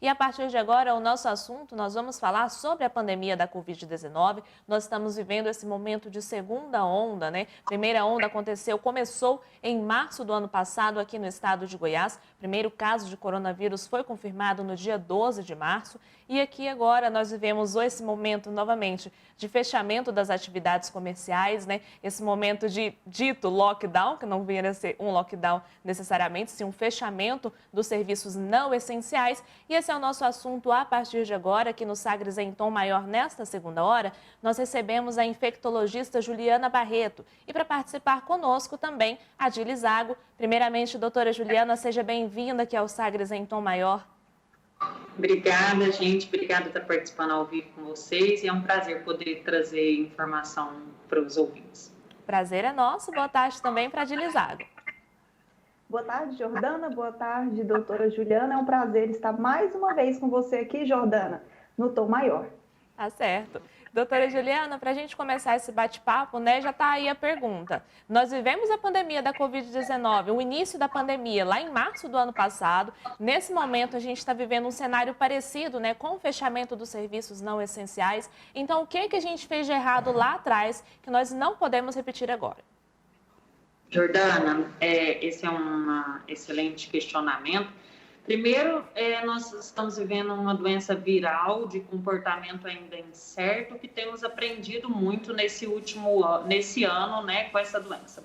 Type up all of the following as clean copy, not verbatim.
E a partir de agora, o nosso assunto, nós vamos falar sobre a pandemia da Covid-19. Nós estamos vivendo esse momento de segunda onda, né? Primeira onda começou em março do ano passado aqui no estado de Goiás. Primeiro caso de coronavírus foi confirmado no dia 12 de março. E aqui agora nós vivemos esse momento novamente de fechamento das atividades comerciais, né? Esse momento de dito lockdown, que não vinha a ser um lockdown necessariamente, sim um fechamento dos serviços não essenciais. E esse é o nosso assunto a partir de agora, aqui no Sagres em Tom Maior. Nesta segunda hora, nós recebemos a infectologista Juliana Barreto. E para participar conosco também, a Dili Zago. Primeiramente, doutora Juliana, seja bem-vinda aqui ao Sagres em Tom Maior. Obrigada, gente. Obrigada por estar participando ao vivo com vocês. E é um prazer poder trazer informação para os ouvintes. Prazer é nosso. Boa tarde também para a Dili Zago. Boa tarde, Jordana. Boa tarde, doutora Juliana. É um prazer estar mais uma vez com você aqui, Jordana, no Tom Maior. Tá certo. Doutora Juliana, para a gente começar esse bate-papo, né, já está aí a pergunta. Nós vivemos a pandemia da Covid-19, o início da pandemia lá em março do ano passado. Nesse momento, a gente está vivendo um cenário parecido, né, com o fechamento dos serviços não essenciais. Então, o que a gente fez de errado lá atrás que nós não podemos repetir agora? Jordana, esse é um excelente questionamento. Primeiro, nós estamos vivendo uma doença viral de comportamento ainda incerto que temos aprendido muito nesse ano, né, com essa doença.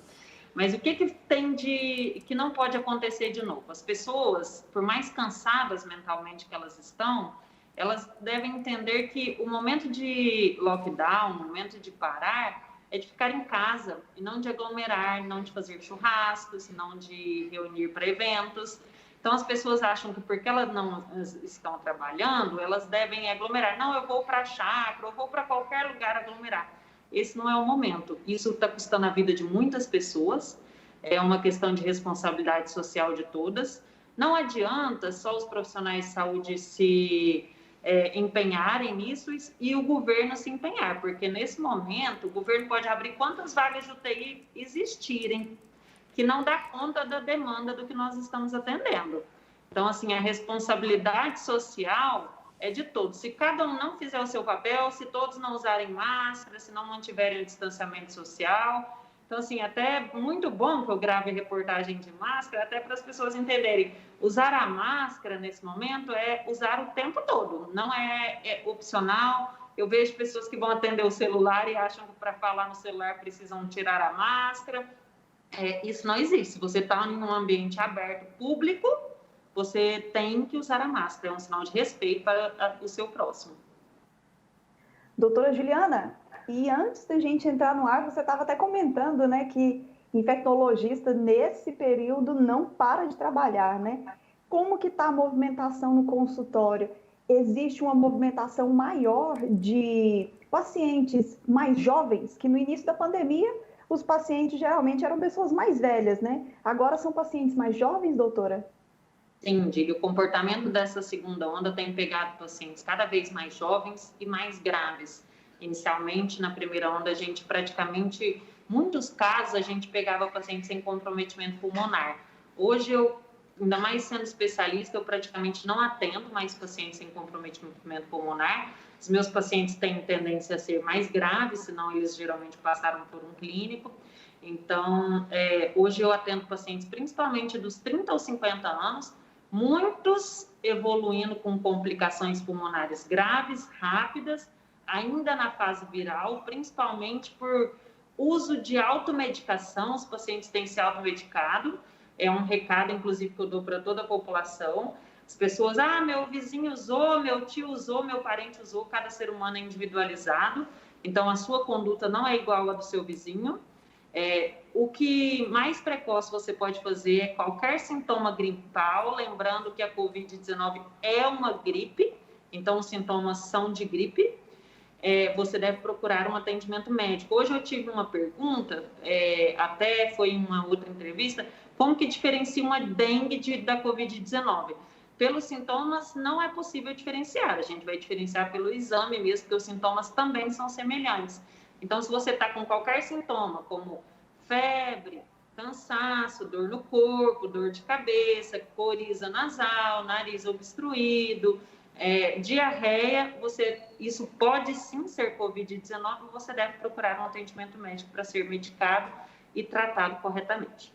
Mas o que tem que não pode acontecer de novo? As pessoas, por mais cansadas mentalmente que elas estão, elas devem entender que o momento de lockdown, o momento de parar, é de ficar em casa e não de aglomerar, não de fazer churrascos, não de reunir para eventos. Então, as pessoas acham que porque elas não estão trabalhando, elas devem aglomerar. Não, eu vou para a chácara, eu vou para qualquer lugar aglomerar. Esse não é o momento. Isso está custando a vida de muitas pessoas. É uma questão de responsabilidade social de todas. Não adianta só os profissionais de saúde se empenharem nisso e o governo se empenhar, porque nesse momento o governo pode abrir quantas vagas de UTI existirem, que não dá conta da demanda do que nós estamos atendendo. Então, assim, a responsabilidade social é de todos. Se cada um não fizer o seu papel, se todos não usarem máscara, se não mantiverem o distanciamento social. Então, assim, até muito bom que eu grave reportagem de máscara, até para as pessoas entenderem. Usar a máscara, nesse momento, é usar o tempo todo, não é opcional. Eu vejo pessoas que vão atender o celular e acham que para falar no celular precisam tirar a máscara. Isso não existe. Se você está em um ambiente aberto, público, você tem que usar a máscara. É um sinal de respeito para o seu próximo. Doutora Juliana, e antes da gente entrar no ar, você estava até comentando, né, que infectologista nesse período não para de trabalhar, né? Como que está a movimentação no consultório? Existe uma movimentação maior de pacientes mais jovens, que no início da pandemia os pacientes geralmente eram pessoas mais velhas, né? Agora são pacientes mais jovens, doutora? Sim, Dili, o comportamento dessa segunda onda tem pegado pacientes cada vez mais jovens e mais graves. Inicialmente, na primeira onda, a gente praticamente, muitos casos, a gente pegava pacientes sem comprometimento pulmonar. Hoje, ainda mais sendo especialista, eu praticamente não atendo mais pacientes sem comprometimento pulmonar. Os meus pacientes têm tendência a ser mais graves, senão eles geralmente passaram por um clínico. Então, hoje eu atendo pacientes principalmente dos 30 aos 50 anos, muitos evoluindo com complicações pulmonares graves, rápidas, ainda na fase viral, principalmente por uso de automedicação. Os pacientes têm se automedicado. É um recado, inclusive, que eu dou para toda a população. As pessoas, meu vizinho usou, meu tio usou, meu parente usou, cada ser humano é individualizado, então a sua conduta não é igual à do seu vizinho. O que mais precoce você pode fazer é qualquer sintoma gripal, lembrando que a Covid-19 é uma gripe, então os sintomas são de gripe. Você deve procurar um atendimento médico. Hoje eu tive uma pergunta, até foi em uma outra entrevista, como que diferencia uma dengue da Covid-19? Pelos sintomas não é possível diferenciar, a gente vai diferenciar pelo exame mesmo, porque os sintomas também são semelhantes. Então, se você está com qualquer sintoma, como febre, cansaço, dor no corpo, dor de cabeça, coriza nasal, nariz obstruído, diarreia, isso pode sim ser Covid-19, você deve procurar um atendimento médico para ser medicado e tratado corretamente.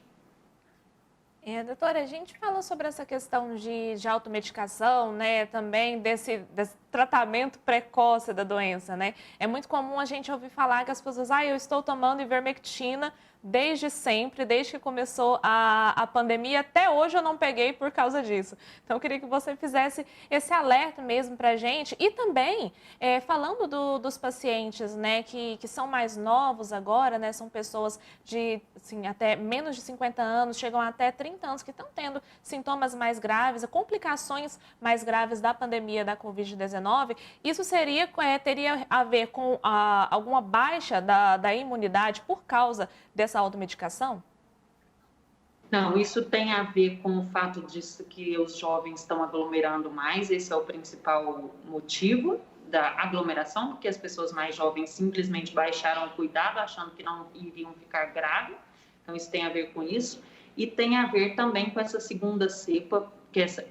Doutora, a gente falou sobre essa questão de automedicação, né, também desse tratamento precoce da doença, né? É muito comum a gente ouvir falar que as pessoas, eu estou tomando ivermectina desde sempre, desde que começou a pandemia, até hoje eu não peguei por causa disso. Então, eu queria que você fizesse esse alerta mesmo para a gente. E também, falando dos pacientes, né, que são mais novos agora, né, são pessoas de, assim, até menos de 50 anos, chegam até 30 anos, que estão tendo sintomas mais graves, complicações mais graves da pandemia da Covid-19. Isso teria a ver com alguma baixa da imunidade por causa dessa automedicação? Não, isso tem a ver com o fato disso que os jovens estão aglomerando mais, esse é o principal motivo da aglomeração, porque as pessoas mais jovens simplesmente baixaram o cuidado, achando que não iriam ficar graves, então isso tem a ver com isso, e tem a ver também com essa segunda cepa,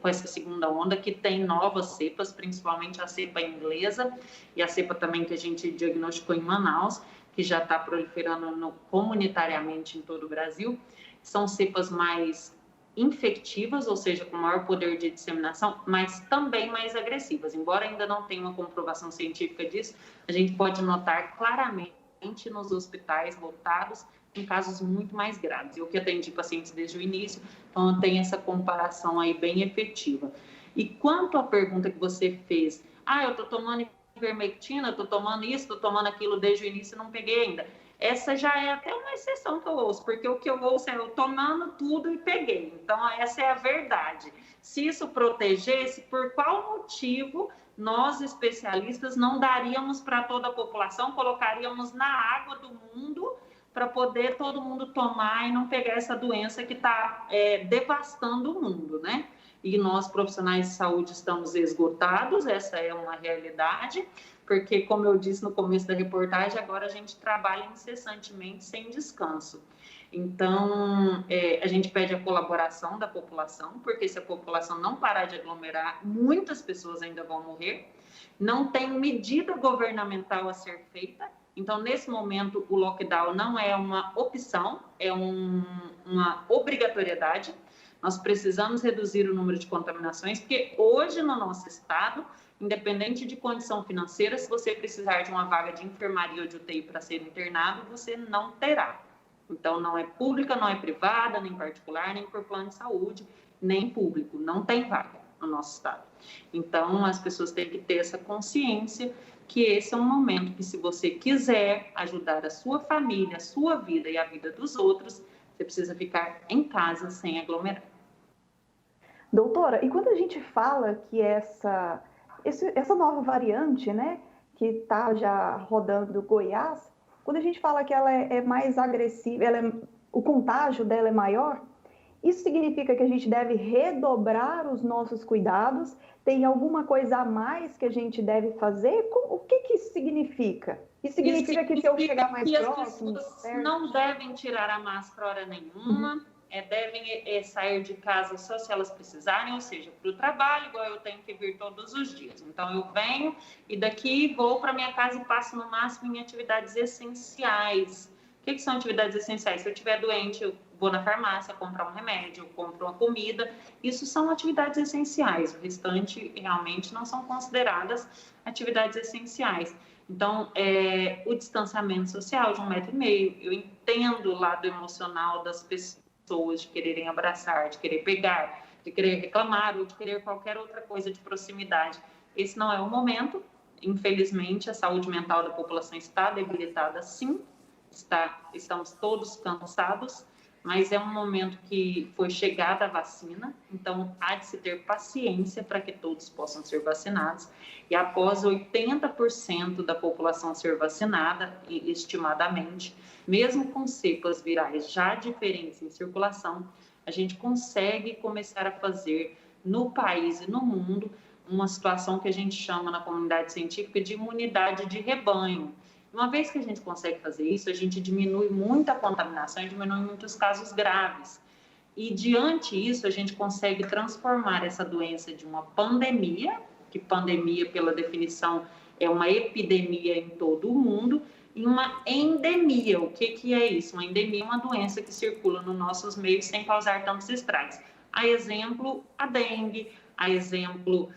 com essa segunda onda, que tem novas cepas, principalmente a cepa inglesa e a cepa também que a gente diagnosticou em Manaus, que já está proliferando comunitariamente em todo o Brasil. São cepas mais infectivas, ou seja, com maior poder de disseminação, mas também mais agressivas. Embora ainda não tenha uma comprovação científica disso, a gente pode notar claramente nos hospitais lotados em casos muito mais graves. Eu que atendi pacientes desde o início, então tem essa comparação aí bem efetiva. E quanto à pergunta que você fez, eu estou tomando ivermectina, estou tomando isso, estou tomando aquilo desde o início e não peguei ainda. Essa já é até uma exceção que eu ouço, porque o que eu ouço é eu tomando tudo e peguei. Então, essa é a verdade. Se isso protegesse, por qual motivo nós, especialistas, não daríamos para toda a população, colocaríamos na água do mundo para poder todo mundo tomar e não pegar essa doença que está devastando o mundo, né? E nós, profissionais de saúde, estamos esgotados, essa é uma realidade, porque, como eu disse no começo da reportagem, agora a gente trabalha incessantemente, sem descanso. Então, a gente pede a colaboração da população, porque se a população não parar de aglomerar, muitas pessoas ainda vão morrer. Não tem medida governamental a ser feita. Então, nesse momento, o lockdown não é uma opção, é uma obrigatoriedade. Nós precisamos reduzir o número de contaminações, porque hoje no nosso estado, independente de condição financeira, se você precisar de uma vaga de enfermaria ou de UTI para ser internado, você não terá. Então, não é pública, não é privada, nem particular, nem por plano de saúde, nem público. Não tem vaga no nosso estado. Então, as pessoas têm que ter essa consciência que esse é um momento que, se você quiser ajudar a sua família, a sua vida e a vida dos outros, você precisa ficar em casa sem aglomerar. Doutora, e quando a gente fala que essa nova variante, né, que está já rodando Goiás, quando a gente fala que ela é mais agressiva, o contágio dela é maior, isso significa que a gente deve redobrar os nossos cuidados? Tem alguma coisa a mais que a gente deve fazer? O que isso significa? Isso significa que se eu chegar mais próximo... As pessoas não devem tirar a máscara hora nenhuma, devem sair de casa só se elas precisarem, ou seja, para o trabalho, igual eu tenho que vir todos os dias. Então, eu venho e daqui vou para minha casa e passo no máximo em atividades essenciais. O que são atividades essenciais? Se eu estiver doente, eu vou na farmácia comprar um remédio, eu compro uma comida. Isso são atividades essenciais. O restante realmente não são consideradas atividades essenciais. Então, o distanciamento social de 1,5 m, eu entendo o lado emocional das pessoas de quererem abraçar, de querer pegar, de querer reclamar ou de querer qualquer outra coisa de proximidade. Esse não é o momento. Infelizmente, a saúde mental da população está debilitada, sim. Estamos todos cansados, mas é um momento que foi chegada a vacina, então há de se ter paciência para que todos possam ser vacinados. E após 80% da população ser vacinada, estimadamente, mesmo com cepas virais já diferentes em circulação, a gente consegue começar a fazer no país e no mundo uma situação que a gente chama na comunidade científica de imunidade de rebanho. Uma vez que a gente consegue fazer isso, a gente diminui muito a contaminação e diminui muitos casos graves. E, diante disso, a gente consegue transformar essa doença de uma pandemia, que pandemia, pela definição, é uma epidemia em todo o mundo, em uma endemia. O que é isso? Uma endemia é uma doença que circula nos nossos meios sem causar tantos estragos. A exemplo, a dengue, a exemplo,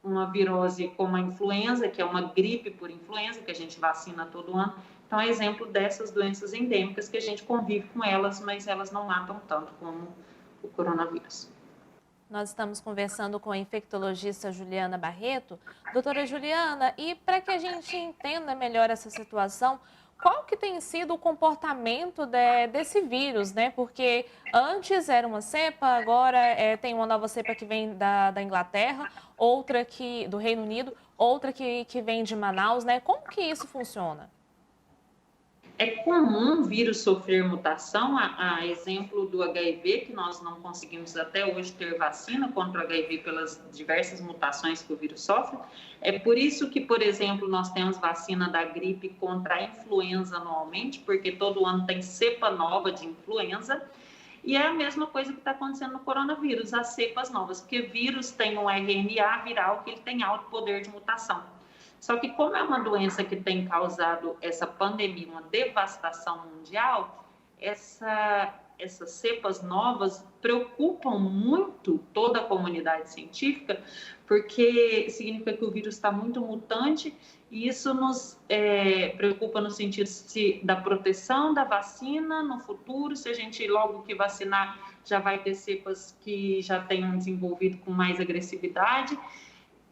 uma virose como a influenza, que é uma gripe por influenza, que a gente vacina todo ano. Então, é exemplo dessas doenças endêmicas que a gente convive com elas, mas elas não matam tanto como o coronavírus. Nós estamos conversando com a infectologista Juliana Barreto. Doutora Juliana, e para que a gente entenda melhor essa situação, qual que tem sido o comportamento desse vírus, né? Porque antes era uma cepa, agora tem uma nova cepa que vem da Inglaterra, outra do Reino Unido, outra que vem de Manaus, né? Como que isso funciona? É comum o vírus sofrer mutação, a exemplo do HIV, que nós não conseguimos até hoje ter vacina contra o HIV pelas diversas mutações que o vírus sofre. É por isso que, por exemplo, nós temos vacina da gripe contra a influenza anualmente, porque todo ano tem cepa nova de influenza. E é a mesma coisa que está acontecendo no coronavírus, as cepas novas, porque vírus tem um RNA viral que ele tem alto poder de mutação. Só que como é uma doença que tem causado essa pandemia, uma devastação mundial, essas cepas novas preocupam muito toda a comunidade científica, porque significa que o vírus está muito mutante e isso nos preocupa no sentido da proteção da vacina no futuro, se a gente logo que vacinar já vai ter cepas que já tenham desenvolvido com mais agressividade.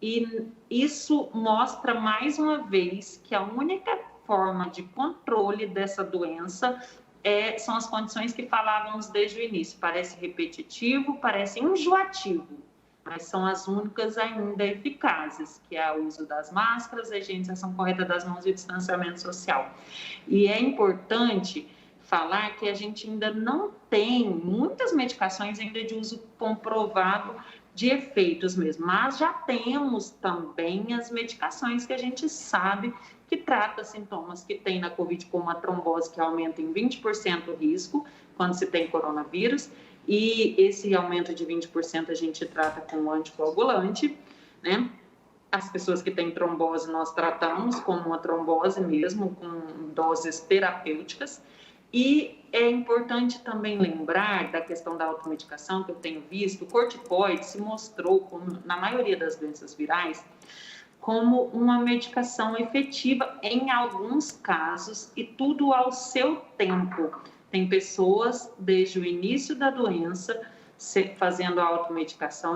E isso mostra mais uma vez que a única forma de controle dessa doença são as condições que falávamos desde o início. Parece repetitivo, parece enjoativo, mas são as únicas ainda eficazes, que é o uso das máscaras, a higienização correta das mãos e o distanciamento social. E é importante falar que a gente ainda não tem muitas medicações ainda de uso comprovado de efeitos mesmo, mas já temos também as medicações que a gente sabe que trata sintomas que tem na Covid, como a trombose, que aumenta em 20% o risco quando se tem coronavírus, e esse aumento de 20% a gente trata com o anticoagulante, né? As pessoas que têm trombose nós tratamos como uma trombose mesmo, com doses terapêuticas. E é importante também lembrar da questão da automedicação, que eu tenho visto, o corticoide se mostrou, como na maioria das doenças virais, como uma medicação efetiva em alguns casos e tudo ao seu tempo. Tem pessoas, desde o início da doença, fazendo a automedicação,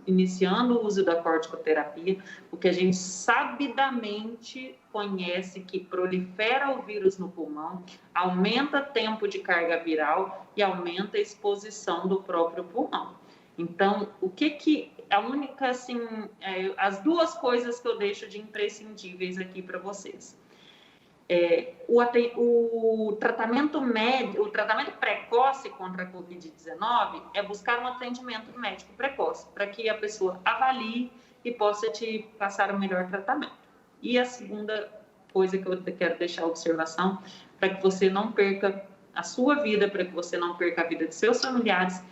iniciando o uso da corticoterapia, porque a gente sabidamente conhece que prolifera o vírus no pulmão, aumenta o tempo de carga viral e aumenta a exposição do próprio pulmão. Então, a única, assim, as duas coisas que eu deixo de imprescindíveis aqui para vocês. O tratamento precoce contra a Covid-19 é buscar um atendimento médico precoce, para que a pessoa avalie e possa te passar o melhor tratamento. E a segunda coisa que eu quero deixar a observação, para que você não perca a sua vida, para que você não perca a vida de seus familiares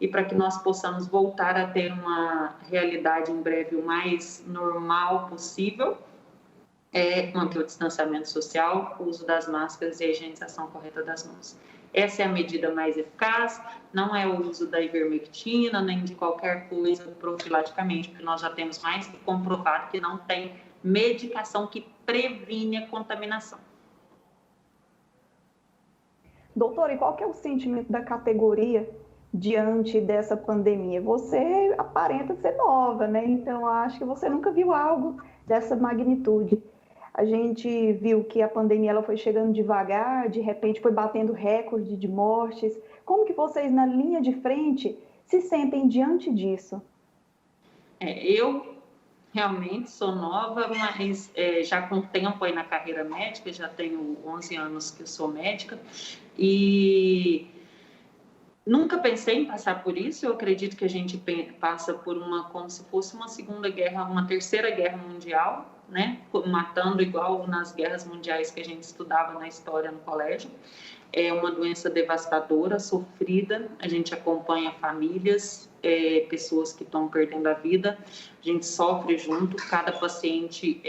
e para que nós possamos voltar a ter uma realidade em breve o mais normal possível, manter o distanciamento social, o uso das máscaras e a higienização correta das mãos. Essa é a medida mais eficaz, não é o uso da ivermectina, nem de qualquer coisa profilaticamente, porque nós já temos mais que comprovado que não tem medicação que previne a contaminação. Doutor, e qual que é o sentimento da categoria diante dessa pandemia? Você aparenta ser nova, né? Então, acho que você nunca viu algo dessa magnitude. A gente viu que a pandemia ela foi chegando devagar, de repente foi batendo recorde de mortes. Como que vocês, na linha de frente, se sentem diante disso? Eu realmente sou nova, mas já com tempo aí na carreira médica, já tenho 11 anos que eu sou médica, e Nunca pensei em passar por isso. Eu acredito que a gente passa por como se fosse uma segunda guerra, uma terceira guerra mundial, né? Matando igual nas guerras mundiais que a gente estudava na história no colégio. É uma doença devastadora, sofrida. A gente acompanha famílias, pessoas que estão perdendo a vida. A gente sofre junto. Cada paciente,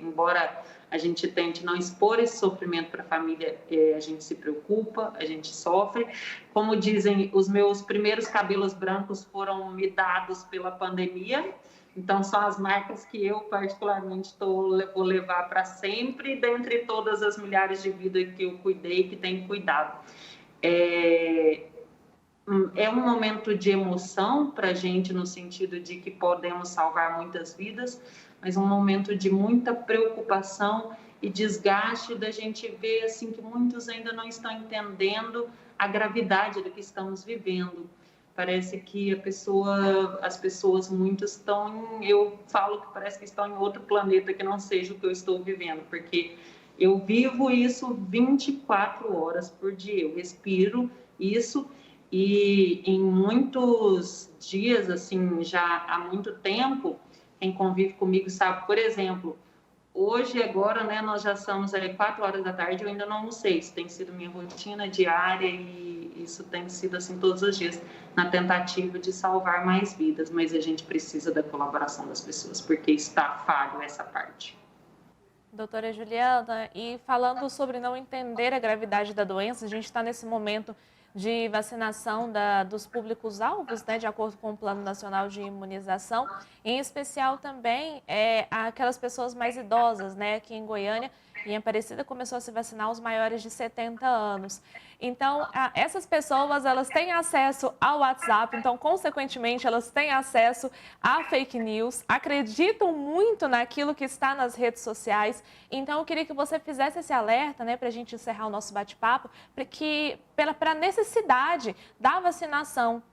embora a gente tente não expor esse sofrimento para a família, a gente se preocupa, a gente sofre. Como dizem, os meus primeiros cabelos brancos foram me dados pela pandemia, então são as marcas que eu particularmente vou levar para sempre, dentre todas as milhares de vidas que eu cuidei e que tenho cuidado. É um momento de emoção para a gente, no sentido de que podemos salvar muitas vidas, mas um momento de muita preocupação e desgaste da gente ver assim, que muitos ainda não estão entendendo a gravidade do que estamos vivendo. Parece que as pessoas muitas eu falo que parece que estão em outro planeta que não seja o que eu estou vivendo, porque eu vivo isso 24 horas por dia, eu respiro isso. E em muitos dias, assim, já há muito tempo, quem convive comigo sabe, por exemplo, hoje, agora, né, nós já estamos aí 4 horas da tarde, eu ainda não almocei. Isso tem sido minha rotina diária e isso tem sido assim todos os dias, na tentativa de salvar mais vidas. Mas a gente precisa da colaboração das pessoas, porque está falho essa parte. Doutora Juliana, e falando sobre não entender a gravidade da doença, a gente está nesse momento de vacinação dos públicos-alvos, né, de acordo com o Plano Nacional de Imunização, em especial também aquelas pessoas mais idosas, né, aqui em Goiânia, em Aparecida começou a se vacinar os maiores de 70 anos. Então, essas pessoas, elas têm acesso ao WhatsApp, então, consequentemente, elas têm acesso a fake news, acreditam muito naquilo que está nas redes sociais. Então, eu queria que você fizesse esse alerta, né, para a gente encerrar o nosso bate-papo, para a necessidade da vacinação.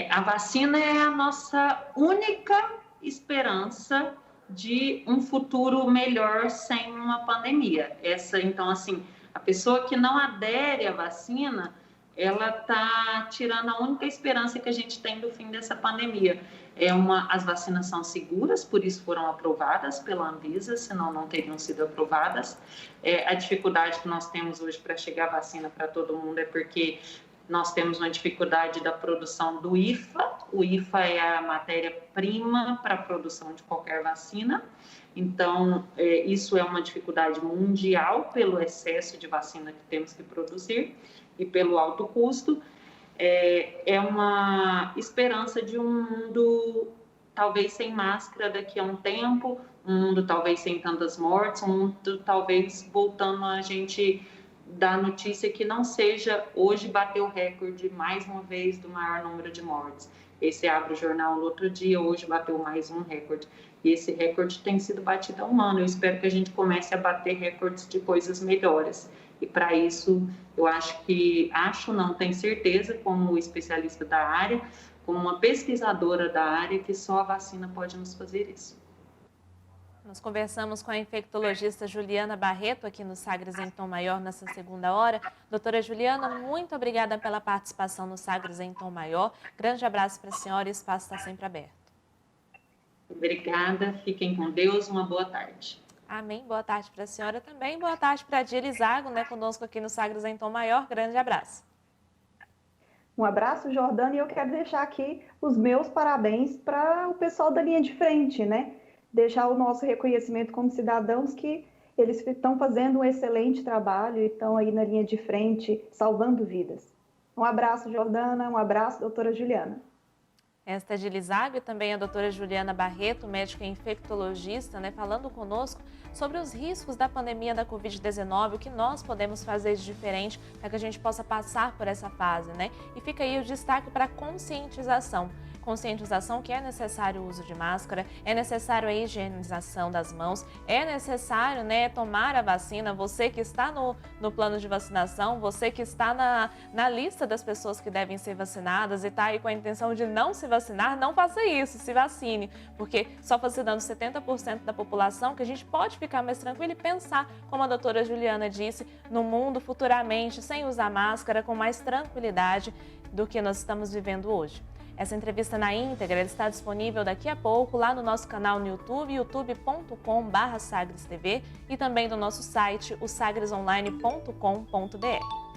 A vacina é a nossa única esperança de um futuro melhor sem uma pandemia. Então, assim, a pessoa que não adere à vacina, ela está tirando a única esperança que a gente tem do fim dessa pandemia. As vacinas são seguras, por isso foram aprovadas pela Anvisa, senão não teriam sido aprovadas. A dificuldade que nós temos hoje para chegar a vacina para todo mundo é porque nós temos uma dificuldade da produção do IFA. O IFA é a matéria-prima para a produção de qualquer vacina. Então, isso é uma dificuldade mundial pelo excesso de vacina que temos que produzir e pelo alto custo. É uma esperança de um mundo talvez sem máscara daqui a um tempo, um mundo talvez sem tantas mortes, um mundo talvez voltando a gente da notícia que não seja hoje bateu o recorde mais uma vez do maior número de mortes. Esse abre o jornal no outro dia, hoje bateu mais um recorde. E esse recorde tem sido batido há um ano. Eu espero que a gente comece a bater recordes de coisas melhores. E para isso, eu tenho certeza, como especialista da área, como uma pesquisadora da área, que só a vacina pode nos fazer isso. Nós conversamos com a infectologista Juliana Barreto aqui no Sagres em Tom Maior nessa segunda hora. Doutora Juliana, muito obrigada pela participação no Sagres em Tom Maior. Grande abraço para a senhora e o espaço está sempre aberto. Obrigada, fiquem com Deus, uma boa tarde. Amém, boa tarde para a senhora também. Boa tarde para a Dili Zago, né, conosco aqui no Sagres em Tom Maior. Grande abraço. Um abraço, Jordana, e eu quero deixar aqui os meus parabéns para o pessoal da linha de frente, né? Deixar o nosso reconhecimento como cidadãos que eles estão fazendo um excelente trabalho e estão aí na linha de frente, salvando vidas. Um abraço, Jordana, um abraço, doutora Juliana. Esta é de Lizago e também a doutora Juliana Barreto, médica infectologista, né, falando conosco sobre os riscos da pandemia da Covid-19, o que nós podemos fazer de diferente para que a gente possa passar por essa fase, né? E fica aí o destaque para a conscientização. conscientização que é necessário o uso de máscara, é necessário a higienização das mãos, é necessário, né, tomar a vacina. Você que está no plano de vacinação, você que está na lista das pessoas que devem ser vacinadas e está aí com a intenção de não se vacinar, não faça isso, se vacine, porque só vacinando 70% da população que a gente pode ficar mais tranquilo e pensar, como a doutora Juliana disse, no mundo futuramente, sem usar máscara, com mais tranquilidade do que nós estamos vivendo hoje. Essa entrevista na íntegra está disponível daqui a pouco lá no nosso canal no YouTube, youtube.com/sagrestv, e também no nosso site, o sagresonline.com.br.